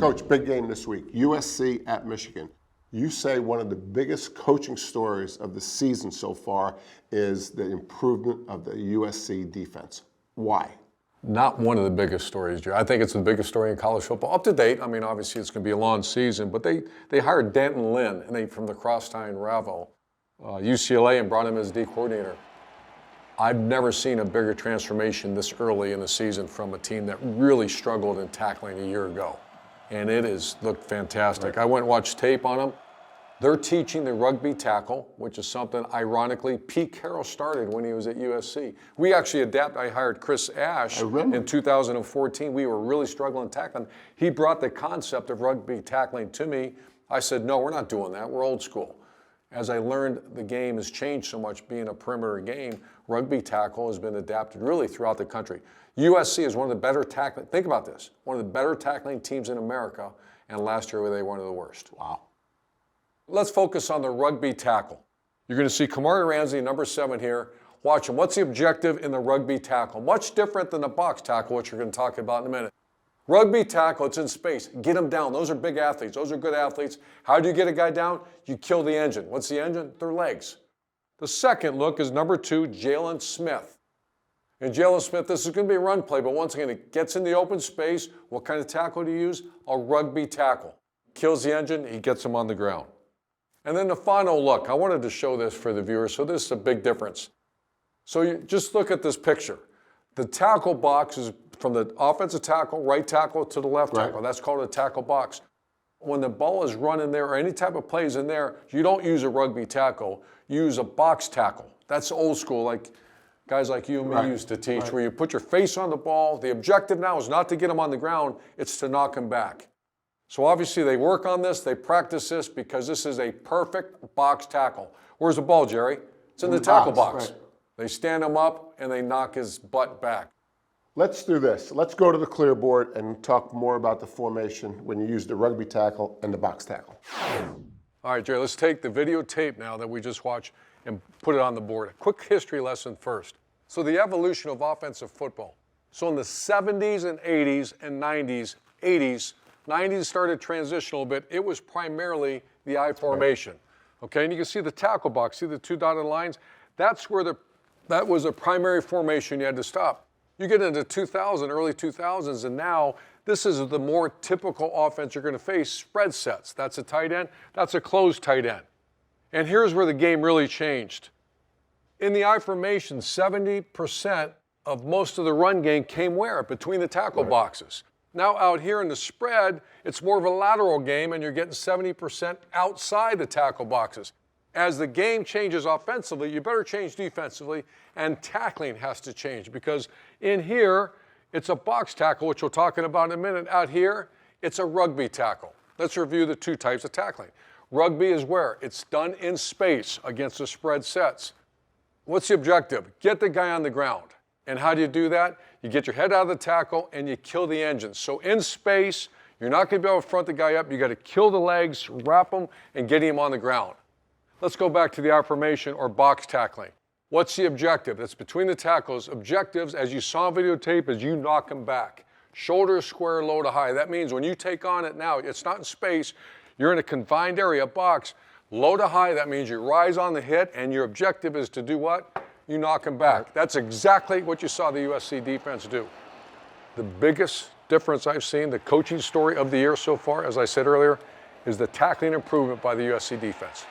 Coach, big game this week, USC at Michigan. You say one of the biggest coaching stories of the season so far is the improvement of the USC defense. Why? Not one of the biggest stories, Gerry. I think it's the biggest story in college football. Up to date, I mean, obviously it's going to be a long season, but they hired Denton Lynn from the Crosstown Ravel, UCLA, and brought him as D coordinator. I've never seen a bigger transformation this early in the season from a team that really struggled in tackling a year ago. And it has looked fantastic. Right. I went and watched tape on them. They're teaching the rugby tackle, which is something, ironically, Pete Carroll started when he was at USC. We actually I hired Chris Ash in 2014. We were really struggling tackling. He brought the concept of rugby tackling to me. I said, no, we're not doing that. We're old school. As I learned the game has changed so much, being a perimeter game, rugby tackle has been adapted really throughout the country. USC is one of the better tackling, think about this, one of the better tackling teams in America, and last year they were one of the worst. Wow. Let's focus on the rugby tackle. You're going to see Kamari Ramsey, number 7 here. Watch him. What's the objective in the rugby tackle? Much different than the box tackle, which we're going to talk about in a minute. Rugby tackle, it's in space. Get them down. Those are big athletes. Those are good athletes. How do you get a guy down? You kill the engine. What's the engine? Their legs. The second look is number 2, Jalen Smith. And Jalen Smith, this is going to be a run play, but once again, it gets in the open space. What kind of tackle do you use? A rugby tackle. Kills the engine, he gets him on the ground. And then the final look. I wanted to show this for the viewers, so this is a big difference. So you just look at this picture. The tackle box is from the offensive tackle, right tackle, to the left tackle. That's called a tackle box. When the ball is running there or any type of plays in there, you don't use a rugby tackle. You use a box tackle. That's old school, like guys like you and me used to teach, where you put your face on the ball. The objective now is not to get him on the ground, it's to knock him back. So obviously they work on this, they practice this, because this is a perfect box tackle. Where's the ball, Gerry? It's in the tackle box. Right. They stand him up and they knock his butt back. Let's do this. Let's go to the clear board and talk more about the formation when you use the rugby tackle and the box tackle. All right, Gerry, let's take the videotape now that we just watched and put it on the board. A quick history lesson first. So the evolution of offensive football. So in the 70s and 80s and 90s started transitional a bit. It was primarily the I formation. Okay, and you can see the tackle box. See the 2 dotted lines? That's where that was a primary formation you had to stop. You get into 2000, early 2000s, and now this is the more typical offense you're going to face, spread sets. That's a tight end. That's a closed tight end. And here's where the game really changed. In the I formation, 70% of most of the run game came where? Between the tackle boxes. Now out here in the spread, it's more of a lateral game, and you're getting 70% outside the tackle boxes. As the game changes offensively, you better change defensively, and tackling has to change, because in here, it's a box tackle, which we'll talk about in a minute. Out here, it's a rugby tackle. Let's review the 2 types of tackling. Rugby is where? It's done in space against the spread sets. What's the objective? Get the guy on the ground. And how do you do that? You get your head out of the tackle and you kill the engine. So in space, you're not going to be able to front the guy up. You got to kill the legs, wrap him, and get him on the ground. Let's go back to the I formation or box tackling. What's the objective? That's between the tackles. Objectives, as you saw on videotape, is you knock him back. Shoulders square, low to high. That means when you take on it now, it's not in space. You're in a confined area, box. Low to high, that means you rise on the hit, and your objective is to do what? You knock him back. That's exactly what you saw the USC defense do. The biggest difference I've seen, the coaching story of the year so far, as I said earlier, is the tackling improvement by the USC defense.